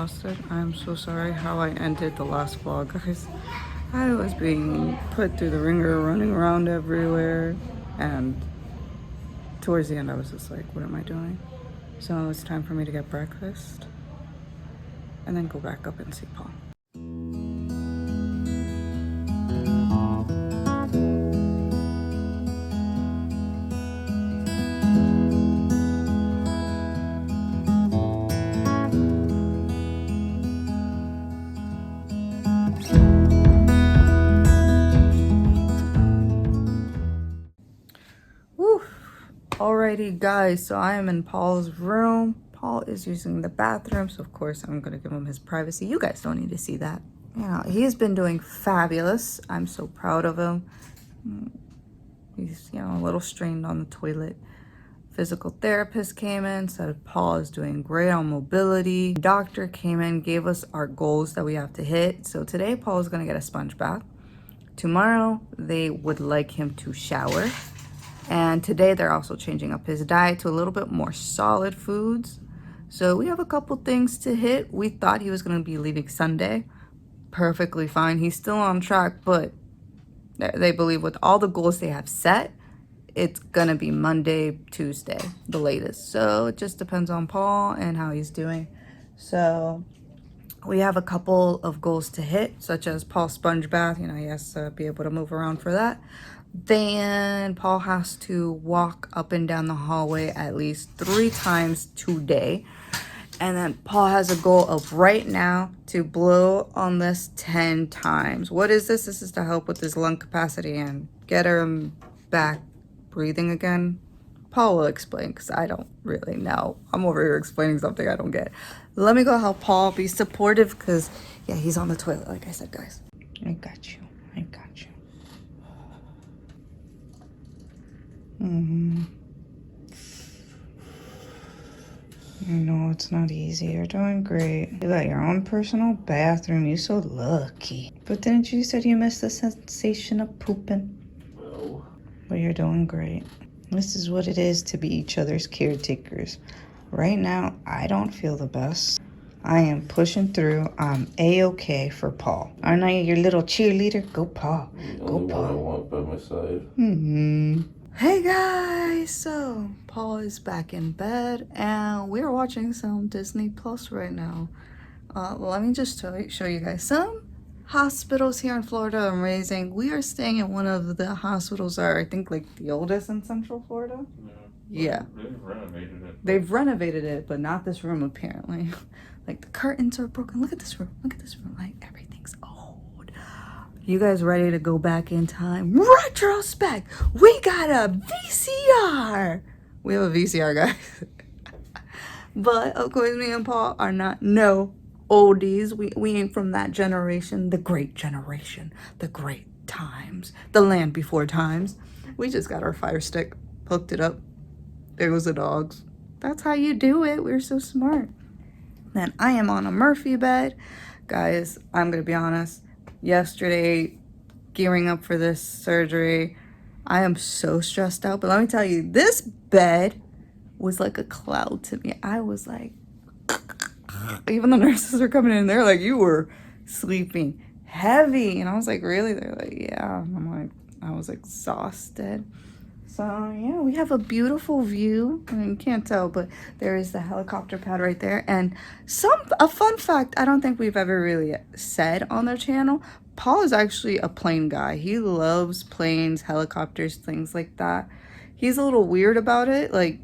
exhausted. I'm so sorry how I ended the last vlog, guys. I was being put through the ringer, running around everywhere, and towards the end I was just like, what am I doing? So it's time for me to get breakfast and then go back up and see Paul. Woo! Alrighty guys, so I am in Paul's room. Paul is using the bathroom, so of course I'm gonna give him his privacy. You guys don't need to see that. You know, he's been doing fabulous. I'm so proud of him. He's, you know, a little strained on the toilet. Physical therapist came in, said Paul is doing great on mobility. Doctor came in, gave us our goals that we have to hit. So today Paul is gonna get a sponge bath. Tomorrow they would like him to shower. And today they're also changing up his diet to a little bit more solid foods. So we have a couple things to hit. We thought he was going to be leaving Sunday. Perfectly fine. He's still on track, but they believe with all the goals they have set, it's going to be Monday, Tuesday, the latest. So it just depends on Paul and how he's doing. So we have a couple of goals to hit, such as Paul's sponge bath. You know, he has to be able to move around for that. Then Paul has to walk up and down the hallway at least 3 times today. And then Paul has a goal of right now to blow on this 10 times. What is this? This is to help with his lung capacity and get him back breathing again. Paul will explain because I don't really know. I'm over here explaining something I don't get. Let me go help Paul be supportive because, yeah, he's on the toilet, like I said, guys. I got you. I got you. I know it's not easy. You're doing great. You got your own personal bathroom. You're so lucky. But didn't you said you missed the sensation of pooping? No. But you're doing great. This is what it is to be each other's caretakers. Right now, I don't feel the best. I am pushing through. I'm A-okay for Paul. Aren't I your little cheerleader? Go Paul. Go Paul. I want by my side. Hey guys, so Paul is back in bed and we're watching some Disney Plus right now. Let me just show you guys some hospitals here in Florida are amazing. We are staying in one of the hospitals that are, I think, like the oldest in Central Florida. Yeah. They've renovated it. They've renovated it, but not this room apparently. Like the curtains are broken. Look at this room. Look at this room. Like everything's old. You guys ready to go back in time? Retrospect! We got a VCR! We have a VCR, guys. But, of course, me and Paul are not no oldies. We ain't from that generation. The great generation. The great times. The land before times. We just got our Fire Stick. Hooked it up. There goes the dogs. That's how you do it. We're so smart. Then I am on a Murphy bed. Guys, I'm going to be honest. Yesterday, gearing up for this surgery, I am so stressed out. But let me tell you, this bed was like a cloud to me. I was like, even the nurses are coming in, they're like, you were sleeping heavy. And I was like, really? They're like, yeah. And I'm like, I was exhausted. So yeah, we have a beautiful view. I mean, you can't tell, but there is the helicopter pad right there. And a fun fact I don't think we've ever really said on their channel, Paul is actually a plane guy. He loves planes, helicopters, things like that. He's a little weird about it. Like,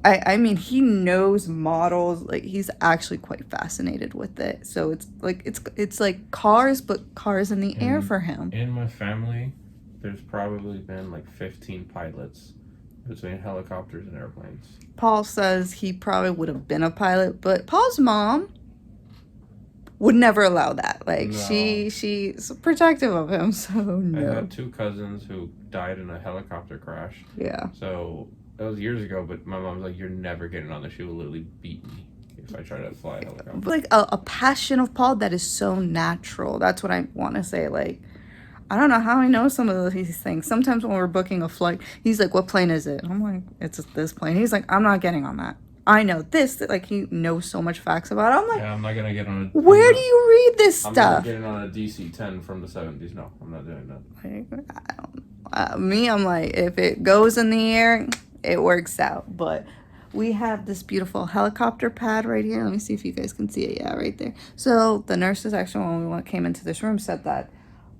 I mean, he knows models. Like, he's actually quite fascinated with it. So it's like cars, but cars in the air for him. In my family, there's probably been like 15 pilots between helicopters and airplanes. Paul says he probably would have been a pilot, but Paul's mom would never allow that. Like, no. She's protective of him, so no. I had 2 cousins who died in a helicopter crash. Yeah. So that was years ago, but my mom's like, you're never getting on this. She will literally beat me if I try to fly a helicopter. Like a passion of Paul that is so natural. That's what I want to say. Like, I don't know how I know some of these things. Sometimes when we're booking a flight, he's like, what plane is it? I'm like, it's this plane. He's like, I'm not getting on that. I know this, like, he knows so much facts about it. I'm like, Yeah, I'm not gonna get on a. where do you read this I'm not stuff? getting on a DC-10 from the 70s. No, I'm not doing that. Me, I'm like, if it goes in the air, it works out. But we have this beautiful helicopter pad right here. Let me see if you guys can see it. Yeah, right there. So the nurses actually, when we came into this room, said that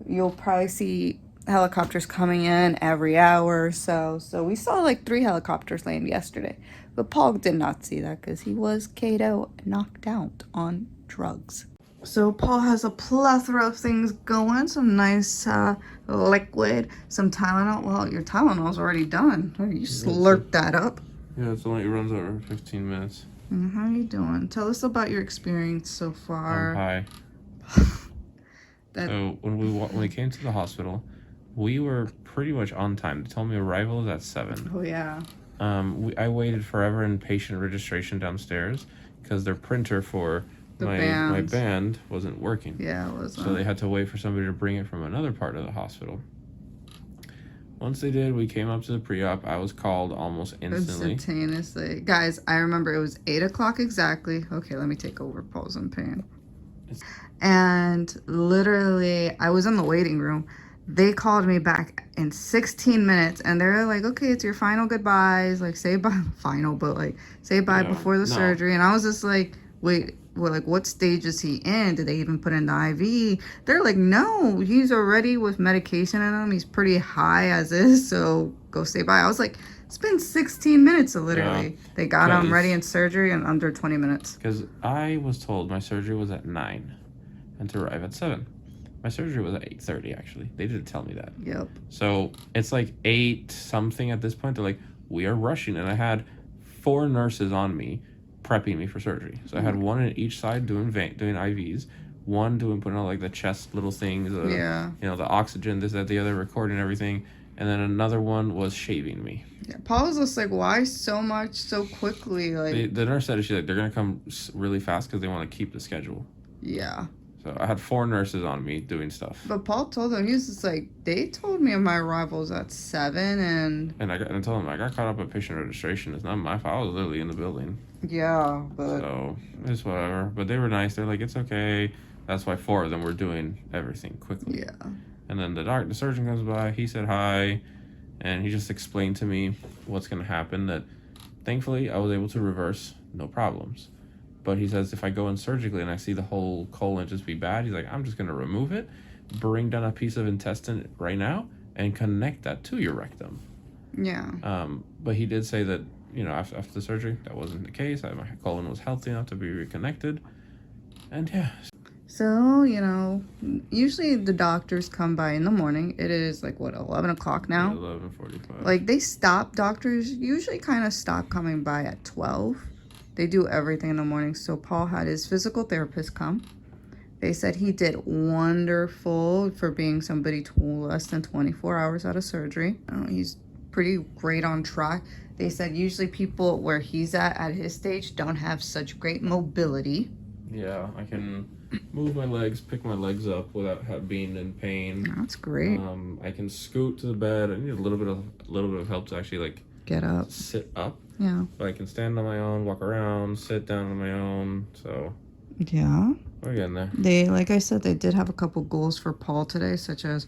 you'll probably see helicopters coming in every hour or so. So we saw like 3 helicopters land yesterday. But Paul did not see that because he was K'd out, knocked out on drugs. So Paul has a plethora of things going. Some nice liquid, some Tylenol. Well, your Tylenol's already done. You slurped that up. Yeah, it's only runs over 15 minutes. How you doing? Tell us about your experience so far. I'm high. So when we came to the hospital, we were pretty much on time. They told me arrival is at 7. Oh yeah. I waited forever in patient registration downstairs because their printer for my band wasn't working. Yeah, it wasn't. So they had to wait for somebody to bring it from another part of the hospital. Once they did, we came up to the pre-op. I was called almost instantly. Instantaneously. Guys, I remember it was 8 o'clock exactly. Okay, let me take over. Paul's in pain. And literally, I was in the waiting room. They called me back in 16 minutes, and they're like, okay, it's your final goodbyes. Like, say bye. Final, but like, say bye before the surgery. And I was just like, wait, well, like, what stage is he in? Did they even put in the IV? They're like, no, he's already with medication in him. He's pretty high as is, so go say bye. I was like, it's been 16 minutes, literally. Yeah, they got him ready in surgery in under 20 minutes. Because I was told my surgery was at 9 and to arrive at 7. My surgery was at 8:30, actually. They didn't tell me that. Yep. So it's like 8 something at this point. They're like, we are rushing. And I had 4 nurses on me prepping me for surgery. So I had one on each side doing IVs, one putting on like the chest little things, you know, the oxygen, this, that, the other, recording everything. And then another one was shaving me. Yeah, Paul was just like, why so much so quickly? Like the nurse said, she's like, they're going to come really fast because they want to keep the schedule. Yeah. So I had 4 nurses on me doing stuff. But Paul told them, he was just like, they told me my arrival was at 7 and I told him, I got caught up at patient registration. It's not my fault. I was literally in the building. Yeah, but... So, it's whatever. But they were nice. They're like, it's okay. That's why 4 of them were doing everything quickly. Yeah. And then the surgeon comes by. He said hi. And he just explained to me what's going to happen. That thankfully, I was able to reverse. No problems. But he says if I go in surgically and I see the whole colon just be bad, he's like, I'm just going to remove it, bring down a piece of intestine right now, and connect that to your rectum. Yeah. But he did say that, you know, after the surgery, that wasn't the case. My colon was healthy enough to be reconnected. And yeah. So, you know, usually the doctors come by in the morning. It is like, what, 11 o'clock now? Yeah, 11:45. Like, doctors usually kind of stop coming by at 12. They do everything in the morning. So Paul had his physical therapist come. They said he did wonderful for being somebody less than 24 hours out of surgery. He's pretty great on track. They said usually people where he's at his stage don't have such great mobility. Yeah, I can move my legs, pick my legs up without being in pain. That's great. I can scoot to the bed. I need a little bit of help to actually like get up, sit up. Yeah. But I can stand on my own, walk around, sit down on my own. So yeah, we're getting there. They, like I said, they did have a couple goals for Paul today, such as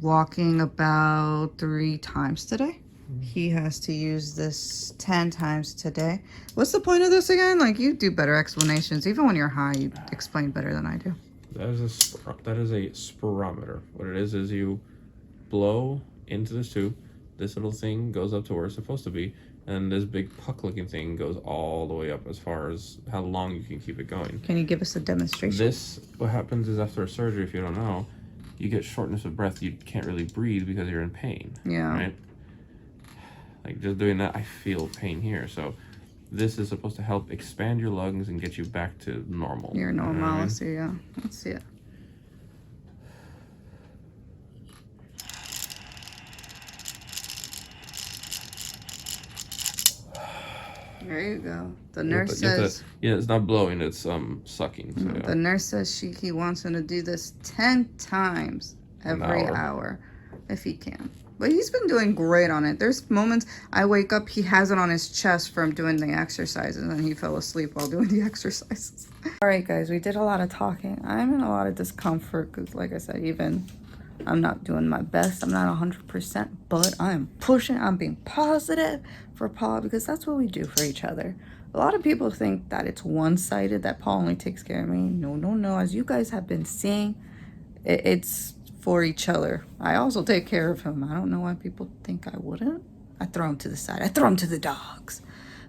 walking about 3 times today. He has to use this 10 times today. What's the point of this again? Like, you do better explanations. Even when you're high, you explain better than I do. That is a spirometer. What it is you blow into this tube. This little thing goes up to where it's supposed to be. And this big puck-looking thing goes all the way up as far as how long you can keep it going. Can you give us a demonstration? What happens is after a surgery, if you don't know, you get shortness of breath. You can't really breathe because you're in pain. Yeah. Right? Like, just doing that, I feel pain here. So this is supposed to help expand your lungs and get you back to normal. Your normalcy, yeah. Let's see it. There you go. The nurse says... it's not blowing, it's sucking. So, yeah. The nurse says he wants him to do this 10 times every hour if he can. But he's been doing great on it. There's moments I wake up, he has it on his chest from doing the exercises, and he fell asleep while doing the exercises. All right, guys, we did a lot of talking. I'm in a lot of discomfort because, like I said, even I'm not doing my best. I'm not 100%, but I'm pushing. I'm being positive for Paul because that's what we do for each other. A lot of people think that it's one-sided, that Paul only takes care of me. No, no, no. As you guys have been seeing, it's for each other. I also take care of him. I don't know why people think I wouldn't. I throw him to the side. I throw him to the dogs.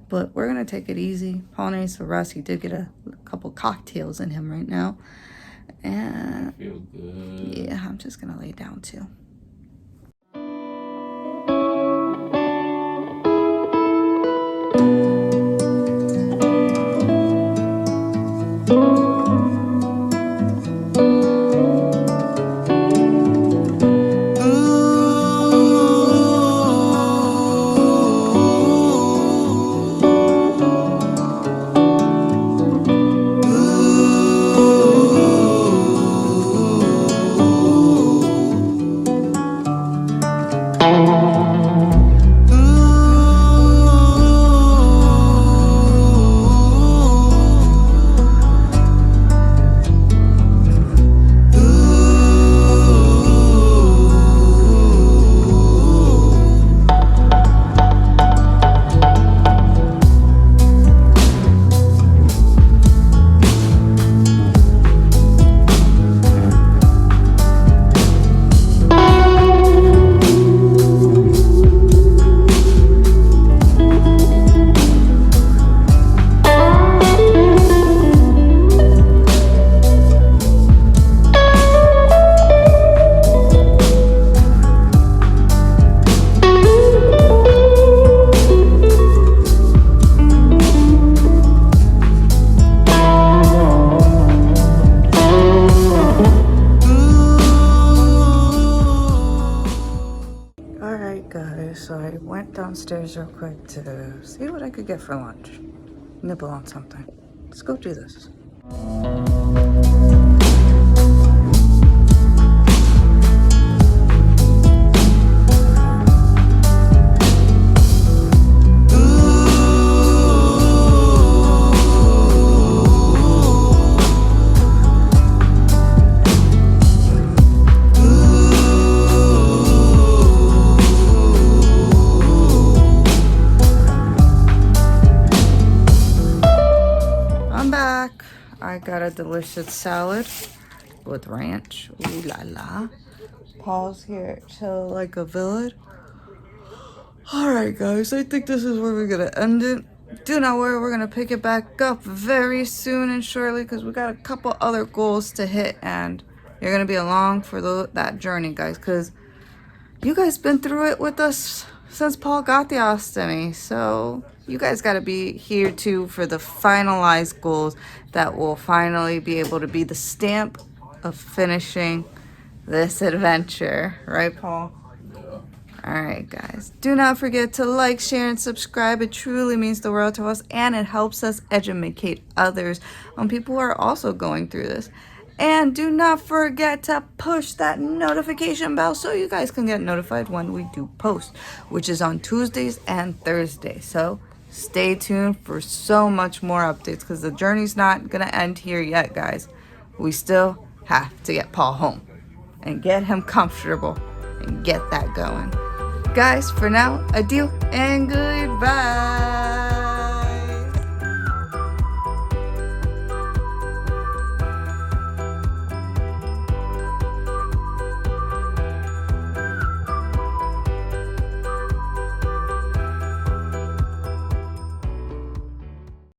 But we're going to take it easy. Paul needs to rest. He did get a couple cocktails in him right now. And I feel good. yeah, I'm just going to lay down too. So I went downstairs real quick to see what I could get for lunch. Nibble on something. Let's go do this. I got a delicious salad with ranch. Ooh la la. Paul's here, chill like a villain. Alright guys, I think this is where we're gonna end it. Do not worry, we're gonna pick it back up very soon and shortly because we got a couple other goals to hit and you're gonna be along for that journey, guys, because you guys been through it with us since Paul got the ostomy, so you guys got to be here too for the finalized goals that will finally be able to be the stamp of finishing this adventure. Right, Paul? All right, guys. Do not forget to like, share, and subscribe. It truly means the world to us, and it helps us educate others on people who are also going through this. And do not forget to push that notification bell so you guys can get notified when we do post, which is on Tuesdays and Thursdays. So stay tuned for so much more updates because the journey's not going to end here yet, guys. We still have to get Paul home and get him comfortable and get that going. Guys, for now, adieu and goodbye.